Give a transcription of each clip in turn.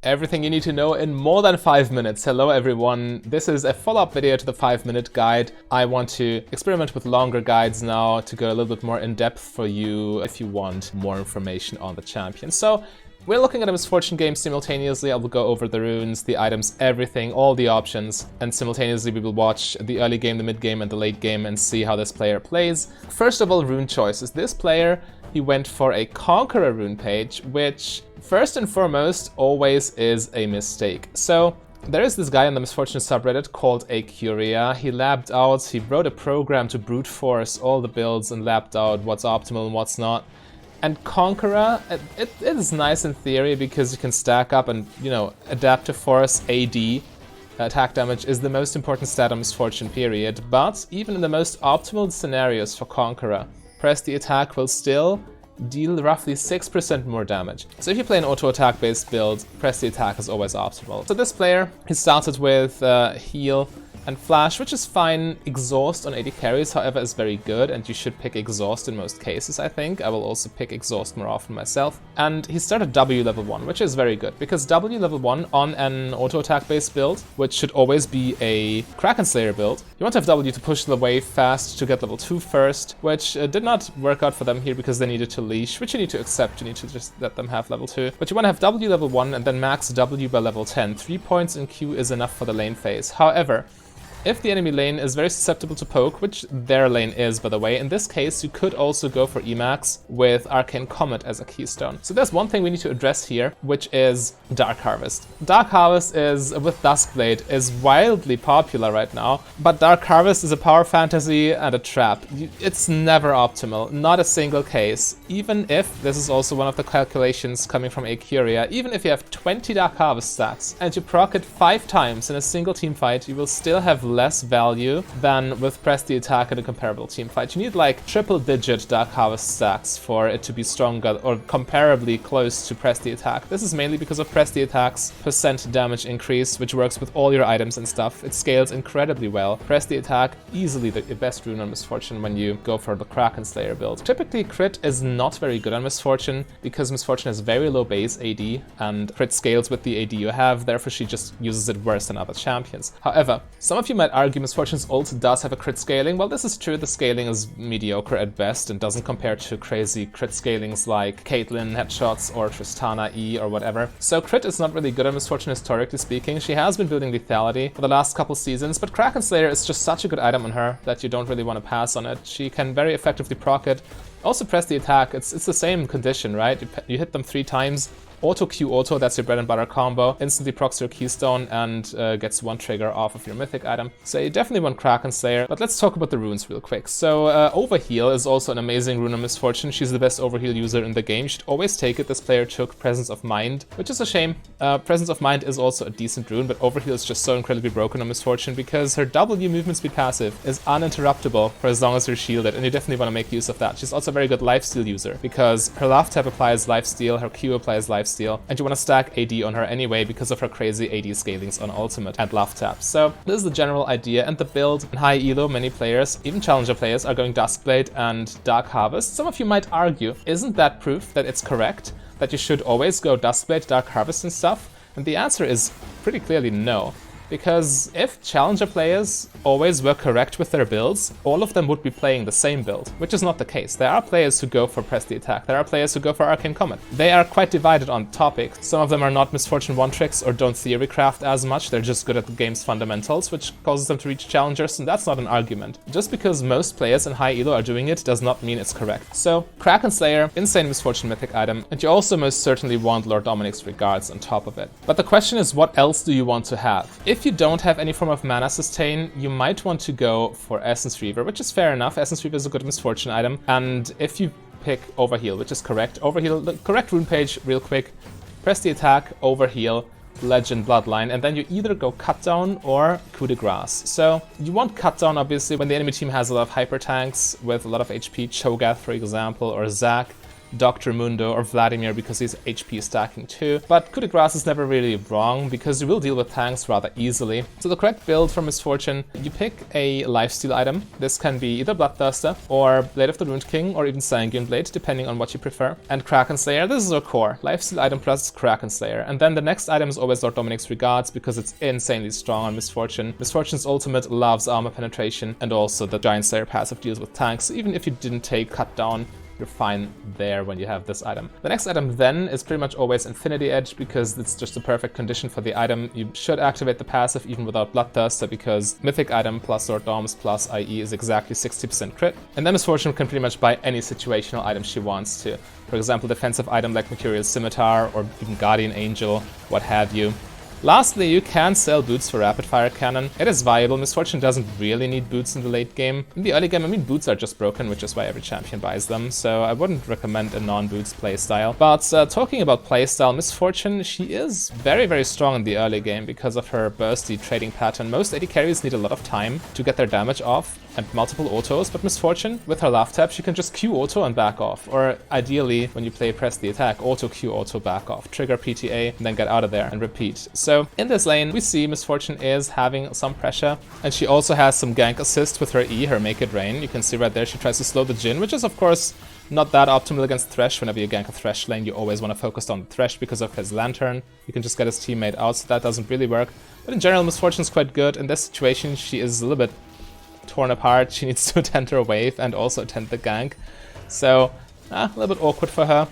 Everything you need to know in more than 5 minutes. Hello everyone, this is a follow-up video to the 5-minute guide. I want to experiment with longer guides now to go a little bit more in depth for you if you want more information on the champion. So we're looking at a Misfortune game simultaneously. I will go over the runes, the items, everything, all the options, and simultaneously we will watch the early game, the mid game, and the late game and see how this player plays. First of all, rune choices. This player, he went for a Conqueror rune page, which first and foremost always is a mistake. So there is this guy on the Misfortune subreddit called A Curia. He labbed out, he wrote a program to brute force all the builds and labbed out what's optimal and what's not. And Conqueror, it is nice in theory because you can stack up and, you know, Adaptive Force, AD, attack damage is the most important stat on Misfortune period. But even in the most optimal scenarios for Conqueror, press the attack will still deal roughly 6% more damage. So if you play an auto-attack based build, press the attack is always optimal. So this player, he started with heal and flash, which is fine. Exhaust on AD carries, however, is very good, and you should pick exhaust in most cases, I think. I will also pick exhaust more often myself. And he started W level 1, which is very good, because W level 1 on an auto-attack based build, which should always be a Kraken Slayer build, you want to have W to push the wave fast to get level 2 first, which did not work out for them here because they needed to leash, which you need to accept. You need to just let them have level 2. But you want to have W level 1 and then max W by level 10. 3 points in Q is enough for the lane phase. However, if the enemy lane is very susceptible to poke, which their lane is, by the way, in this case you could also go for Emax with Arcane Comet as a keystone. So there's one thing we need to address here, which is Dark Harvest. Dark Harvest is, with Duskblade, is wildly popular right now, but Dark Harvest is a power fantasy and a trap. It's never optimal, not a single case. Even if, this is also one of the calculations coming from A Curia, even if you have 20 Dark Harvest stacks and you proc it 5 times in a single team fight, you will still have less value than with press the attack in a comparable team fight. You need like triple-digit Dark Harvest stacks for it to be stronger or comparably close to press the attack. This is mainly because of press the attack's % damage increase, which works with all your items and stuff. It scales incredibly well. Press the attack, easily the best rune on Misfortune when you go for the Kraken Slayer build. Typically, crit is not very good on Misfortune because Misfortune has very low base AD and crit scales with the AD you have, therefore she just uses it worse than other champions. However, some of you might argue Misfortune's ult does have a crit scaling. Well, this is true, the scaling is mediocre at best and doesn't compare to crazy crit scalings like Caitlyn headshots or Tristana E or whatever. So crit is not really good on Misfortune historically speaking. She has been building lethality for the last couple seasons, but Kraken Slayer is just such a good item on her that you don't really want to pass on it. She can very effectively proc it. Also press the attack, it's the same condition, right? You hit them 3 times, auto Q auto, that's your bread and butter combo, instantly procs your keystone and gets 1 trigger off of your mythic item. So you definitely want Kraken Slayer, but let's talk about the runes real quick. So Overheal is also an amazing rune on Misfortune. She's the best Overheal user in the game. You should always take it. This player took Presence of Mind, which is a shame. Presence of Mind is also a decent rune, but Overheal is just so incredibly broken on Misfortune because her W movement speed passive is uninterruptible for as long as you're shielded, and you definitely want to make use of that. She's also a very good lifesteal user because her left tap applies lifesteal, her Q applies lifesteal, and you want to stack AD on her anyway because of her crazy AD scalings on ultimate and love tap. So this is the general idea, and the build in high elo, many players, even challenger players, are going Duskblade and Dark Harvest. Some of you might argue, isn't that proof that it's correct, that you should always go Duskblade, Dark Harvest and stuff? And the answer is pretty clearly no. Because if challenger players always were correct with their builds, all of them would be playing the same build, which is not the case. There are players who go for press the attack, there are players who go for Arcane Comet. They are quite divided on topic. Some of them are not Misfortune one-tricks or don't theory craft as much, they're just good at the game's fundamentals, which causes them to reach challengers, and that's not an argument. Just because most players in high elo are doing it does not mean it's correct. So, Kraken Slayer, insane Misfortune mythic item, and you also most certainly want Lord Dominic's Regards on top of it. But the question is, what else do you want to have? If you don't have any form of mana sustain, you might want to go for Essence Reaver, which is fair enough. Essence Reaver is a good Misfortune item, and if you pick Overheal, which is correct, Overheal, the correct rune page, real quick, press the attack, Overheal, Legend Bloodline, and then you either go Cut Down or Coup de Grace. So you want Cut Down obviously when the enemy team has a lot of hyper tanks with a lot of HP, Cho'Gath for example, or Zac. Dr. Mundo or Vladimir because he's HP stacking too. But coup de grace is never really wrong because you will deal with tanks rather easily. So the correct build for Misfortune, you pick a lifesteal item. This can be either Bloodthirster or Blade of the Ruined King or even Sanguine Blade, depending on what you prefer. And Kraken Slayer, this is our core. Lifesteal item plus Kraken Slayer. And then the next item is always Lord Dominic's Regards because it's insanely strong on Misfortune. Misfortune's ultimate loves armor penetration, and also the Giant Slayer passive deals with tanks. So even if you didn't take Cut Down, you're fine there when you have this item. The next item then is pretty much always Infinity Edge because it's just a perfect condition for the item. You should activate the passive even without Bloodthirster because Mythic item plus Lord Doms plus IE is exactly 60% crit. And then Misfortune can pretty much buy any situational item she wants to. For example, defensive item like Mercurial Scimitar or even Guardian Angel, what have you. Lastly, you can sell boots for rapid fire cannon. It is viable. Misfortune doesn't really need boots in the late game. In the early game, I mean, boots are just broken, which is why every champion buys them, so I wouldn't recommend a non-boots playstyle. But talking about playstyle, Misfortune, she is very, very strong in the early game because of her bursty trading pattern. Most AD carries need a lot of time to get their damage off and multiple autos, but Misfortune, with her laugh tap, she can just Q auto and back off. Or ideally, when you play press the attack, auto Q auto back off, trigger PTA, and then get out of there and repeat. So in this lane, we see Misfortune is having some pressure, and she also has some gank assist with her E, her Make It Rain. You can see right there she tries to slow the Jhin, which is of course not that optimal against Thresh. Whenever you gank a Thresh lane, you always want to focus on Thresh because of his Lantern. You can just get his teammate out, so that doesn't really work. But in general, Misfortune's quite good. In this situation, she is a little bit torn apart. She needs to attend her wave and also attend the gank. So, a little bit awkward for her.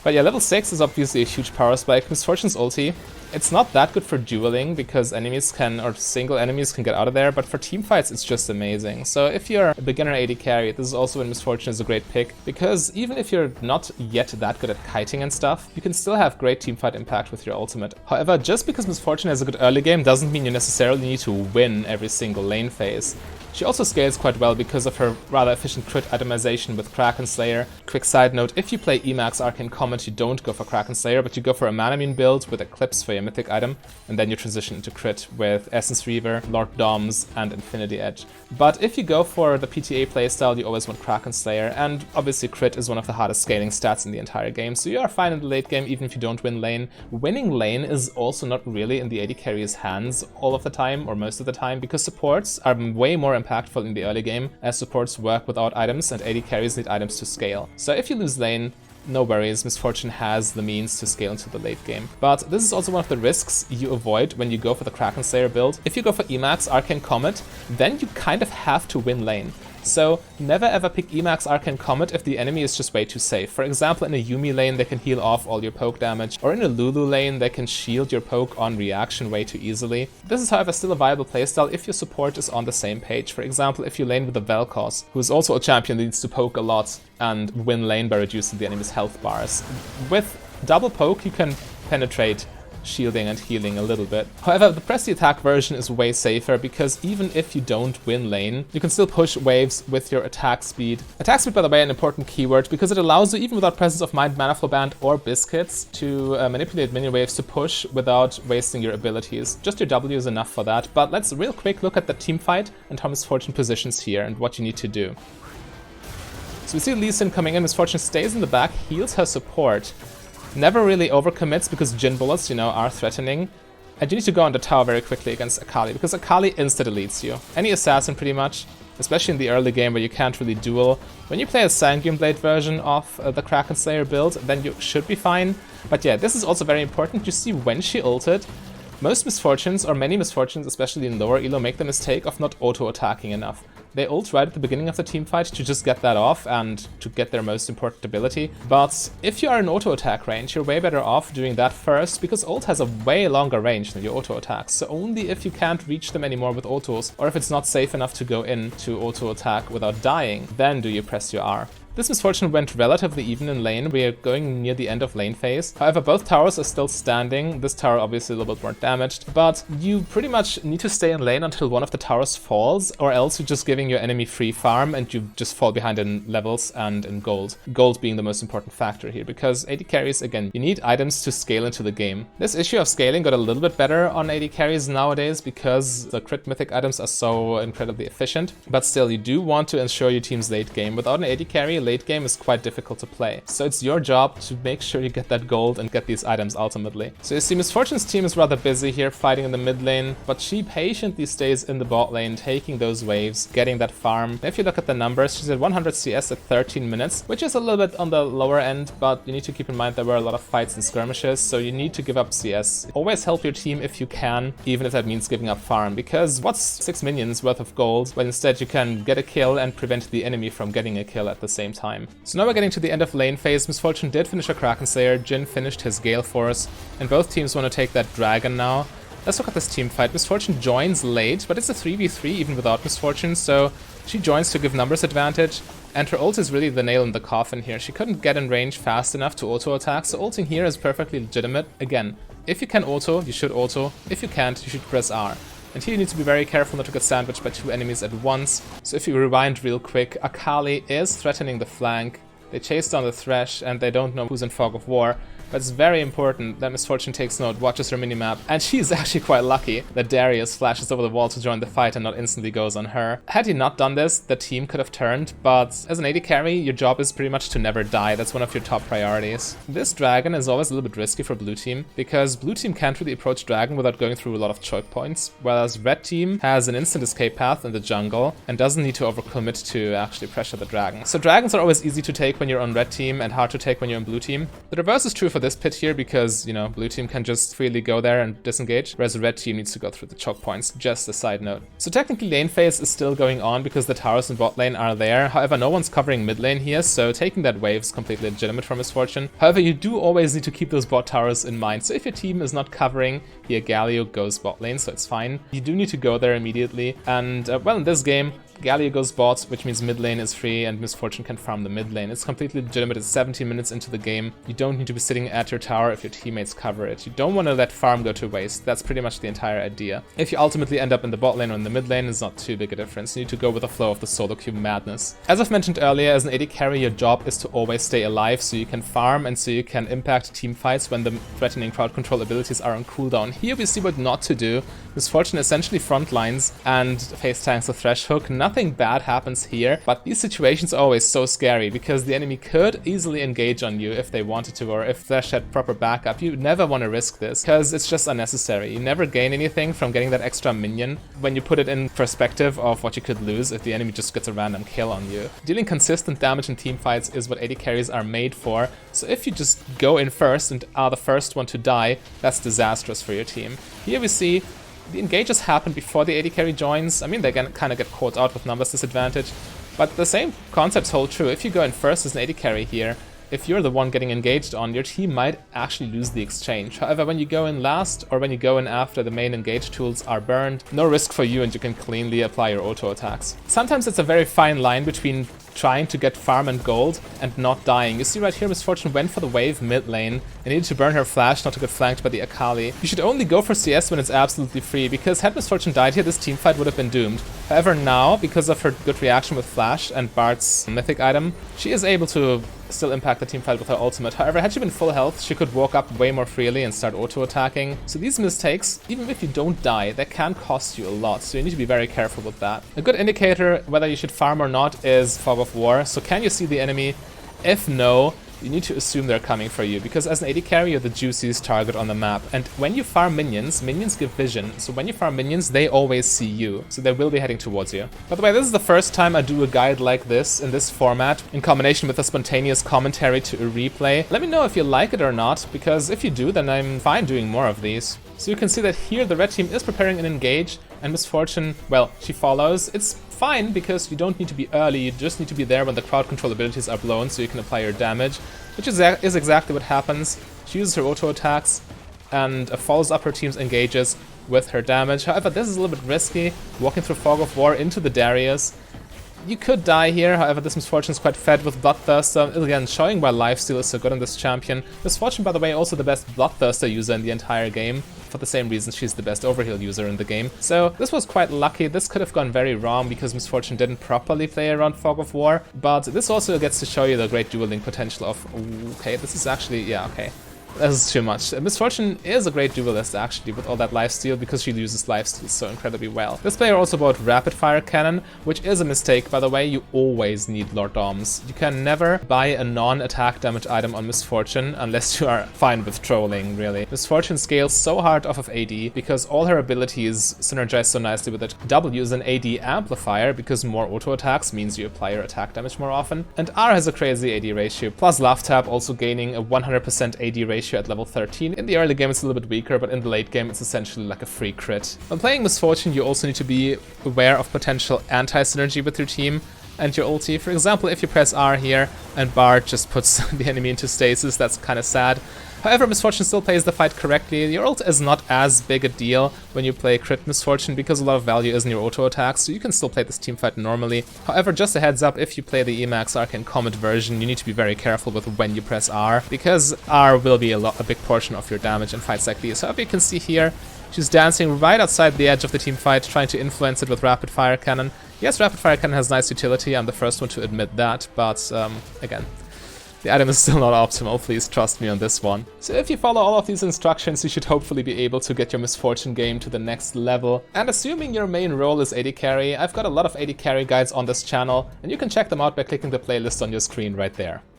But yeah, level 6 is obviously a huge power spike. Misfortune's ulti, it's not that good for dueling because enemies can, or single enemies can get out of there, but for teamfights it's just amazing. So if you're a beginner AD carry, this is also when Misfortune is a great pick, because even if you're not yet that good at kiting and stuff, you can still have great teamfight impact with your ultimate. However, just because Misfortune has a good early game doesn't mean you necessarily need to win every single lane phase. She also scales quite well because of her rather efficient crit itemization with Kraken Slayer. Quick side note, if you play Emax Arcane Comet, you don't go for Kraken Slayer, but you go for a Manamune build with Eclipse for your mythic item, and then you transition into crit with Essence Reaver, Lord Doms, and Infinity Edge. But if you go for the PTA playstyle, you always want Kraken Slayer, and obviously crit is one of the hardest scaling stats in the entire game, so you are fine in the late game even if you don't win lane. Winning lane is also not really in the AD carry's hands all of the time, or most of the time, because supports are way more impactful in the early game, as supports work without items and AD carries need items to scale. So if you lose lane, no worries, Misfortune has the means to scale into the late game. But this is also one of the risks you avoid when you go for the Kraken Slayer build. If you go for Emax Arcane Comet, then you kind of have to win lane. So never ever pick Emax Arcane Comet if the enemy is just way too safe. For example, in a Yuumi lane they can heal off all your poke damage, or in a Lulu lane they can shield your poke on reaction way too easily. This is however still a viable playstyle if your support is on the same page. For example, if you lane with a Vel'Koz, who is also a champion that needs to poke a lot and win lane by reducing the enemy's health bars. With double poke you can penetrate shielding and healing a little bit. However, the press the attack version is way safer because even if you don't win lane, you can still push waves with your attack speed. Attack speed, by the way, an important keyword because it allows you, even without presence of Mind, Mana Flow Band, or Biscuits, to manipulate minion waves to push without wasting your abilities. Just your W is enough for that, but let's real quick look at the team fight and how Misfortune positions here and what you need to do. So we see Lee Sin coming in, Misfortune stays in the back, heals her support. Never really overcommits because Jhin bullets, you know, are threatening. And you need to go on the tower very quickly against Akali, because Akali insta-deletes you. Any assassin pretty much, especially in the early game where you can't really duel. When you play a Sanguine Blade version of the Kraken Slayer build, then you should be fine. But yeah, this is also very important. You see when she ulted, most Misfortunes, or many Misfortunes, especially in lower elo, make the mistake of not auto-attacking enough. They ult right at the beginning of the teamfight to just get that off and to get their most important ability. But if you are in auto-attack range, you're way better off doing that first, because ult has a way longer range than your auto-attacks. So only if you can't reach them anymore with autos, or if it's not safe enough to go in to auto-attack without dying, then do you press your R. This Misfortune went relatively even in lane. We are going near the end of lane phase. However, both towers are still standing. This tower obviously a little bit more damaged, but you pretty much need to stay in lane until one of the towers falls, or else you're just giving your enemy free farm and you just fall behind in levels and in gold. Gold being the most important factor here, because AD carries, again, you need items to scale into the game. This issue of scaling got a little bit better on AD carries nowadays because the crit mythic items are so incredibly efficient, but still you do want to ensure your team's late game. Without an AD carry, late game is quite difficult to play. So it's your job to make sure you get that gold and get these items ultimately. So you see Misfortune's team is rather busy here fighting in the mid lane, but she patiently stays in the bot lane, taking those waves, getting that farm. If you look at the numbers, she's at 100 CS at 13 minutes, which is a little bit on the lower end, but you need to keep in mind there were a lot of fights and skirmishes, so you need to give up CS. Always help your team if you can, even if that means giving up farm, because what's 6 minions worth of gold when instead you can get a kill and prevent the enemy from getting a kill at the same time. So now we're getting to the end of lane phase. Misfortune did finish a Kraken Slayer, Jhin finished his Gale Force, and both teams want to take that dragon now. Let's look at this team fight. Misfortune joins late, but it's a 3v3 even without Misfortune, so she joins to give numbers advantage, and her ult is really the nail in the coffin here. She couldn't get in range fast enough to auto attack, so ulting here is perfectly legitimate. Again, if you can auto, you should auto. If you can't, you should press R. And here you need to be very careful not to get sandwiched by 2 enemies at once. So if you rewind real quick, Akali is threatening the flank. They chase down the Thresh and they don't know who's in Fog of War. But it's very important that Misfortune takes note, watches her minimap, and she's actually quite lucky that Darius flashes over the wall to join the fight and not instantly goes on her. Had he not done this, the team could have turned, but as an AD carry, your job is pretty much to never die. That's one of your top priorities. This dragon is always a little bit risky for blue team, because blue team can't really approach dragon without going through a lot of choke points, whereas red team has an instant escape path in the jungle and doesn't need to overcommit to actually pressure the dragon. So dragons are always easy to take when you're on red team and hard to take when you're on blue team. The reverse is true for this pit here because, you know, blue team can just freely go there and disengage, whereas the red team needs to go through the choke points, just a side note. So technically lane phase is still going on because the towers in bot lane are there. However, no one's covering mid lane here, so taking that wave is completely legitimate for Misfortune. However, you do always need to keep those bot towers in mind. So if your team is not covering, here Galio goes bot lane, so it's fine. You do need to go there immediately. And, well, in this game, Galio goes bot, which means mid lane is free and Misfortune can farm the mid lane. It's completely legitimate. It's 17 minutes into the game. You don't need to be sitting at your tower if your teammates cover it. You don't want to let farm go to waste. That's pretty much the entire idea. If you ultimately end up in the bot lane or in the mid lane, it's not too big a difference. You need to go with the flow of the solo queue madness. As I've mentioned earlier, as an AD carry, your job is to always stay alive so you can farm and so you can impact team fights when the threatening crowd control abilities are on cooldown. Here we see what not to do. Misfortune essentially front lines and face tanks the Thresh hook. Nothing bad happens here, but these situations are always so scary because the enemy could easily engage on you if they wanted to, or if Thresh had proper backup. You never want to risk this because it's just unnecessary. You never gain anything from getting that extra minion when you put it in perspective of what you could lose if the enemy just gets a random kill on you. Dealing consistent damage in team fights is what AD carries are made for, so if you just go in first and are the first one to die, that's disastrous for your team. Here we see the engages happen before the AD carry joins. I mean, they kind of get caught out with numbers disadvantage, but the same concepts hold true. If you go in first as an AD carry here, if you're the one getting engaged on, your team might actually lose the exchange. However, when you go in last or when you go in after the main engage tools are burned, no risk for you and you can cleanly apply your auto attacks. Sometimes it's a very fine line between trying to get farm and gold and not dying. You see right here, Misfortune went for the wave mid lane and needed to burn her flash not to get flanked by the Akali. You should only go for CS when it's absolutely free, because had Misfortune died here, this team fight would have been doomed. However, now, because of her good reaction with flash and Bart's mythic item, she is able to still impact the team fight with her ultimate. However, had she been full health, she could walk up way more freely and start auto-attacking. So these mistakes, even if you don't die, they can cost you a lot, so you need to be very careful with that. A good indicator whether you should farm or not is Fog of War. So can you see the enemy? If no, you need to assume they're coming for you, because as an AD carry, you're the juiciest target on the map. And when you farm minions, minions give vision. So when you farm minions, they always see you. So they will be heading towards you. By the way, this is the first time I do a guide like this in this format, in combination with a spontaneous commentary to a replay. Let me know if you like it or not, because if you do, then I'm fine doing more of these. So you can see that here the red team is preparing an engage, and Misfortune, well, she follows. It's fine because you don't need to be early, you just need to be there when the crowd control abilities are blown so you can apply your damage, which is exactly what happens. She uses her auto attacks and follows up her team's engages with her damage. However, this is a little bit risky, walking through Fog of War into the Darius. You could die here, however this Misfortune is quite fed with Bloodthirster, again showing why lifesteal is so good on this champion. Misfortune, by the way, also the best Bloodthirster user in the entire game, for the same reason she's the best overheal user in the game. So this was quite lucky. This could have gone very wrong because Misfortune didn't properly play around Fog of War, but this also gets to show you the great dueling potential of... okay, this is actually... yeah, okay. This is too much. Misfortune is a great duelist, actually, with all that lifesteal, because she uses lifesteal so incredibly well. This player also bought Rapid Fire Cannon, which is a mistake, by the way. You always need Lord Doms. You can never buy a non-attack damage item on Misfortune unless you are fine with trolling, really. Misfortune scales so hard off of AD because all her abilities synergize so nicely with it. W is an AD amplifier because more auto attacks means you apply your attack damage more often. And R has a crazy AD ratio, plus Love Tap also gaining a 100% AD ratio at level 13. In the early game it's a little bit weaker, but in the late game it's essentially like a free crit. When playing Misfortune, you also need to be aware of potential anti-synergy with your team and your ulti. For example, if you press R here and Bard just puts the enemy into stasis, that's kind of sad. However, Misfortune still plays the fight correctly. Your ult is not as big a deal when you play crit Misfortune because a lot of value is in your auto attacks, so you can still play this team fight normally. However, just a heads up, if you play the Emax Arcane Comet version, you need to be very careful with when you press R, because R will be a big portion of your damage in fights like these. However, you can see here, she's dancing right outside the edge of the team fight, trying to influence it with Rapid Fire Cannon. Yes, Rapid Fire Cannon has nice utility, I'm the first one to admit that, but again, the item is still not optimal, please trust me on this one. So if you follow all of these instructions, you should hopefully be able to get your Misfortune game to the next level. And assuming your main role is AD carry, I've got a lot of AD carry guides on this channel, and you can check them out by clicking the playlist on your screen right there.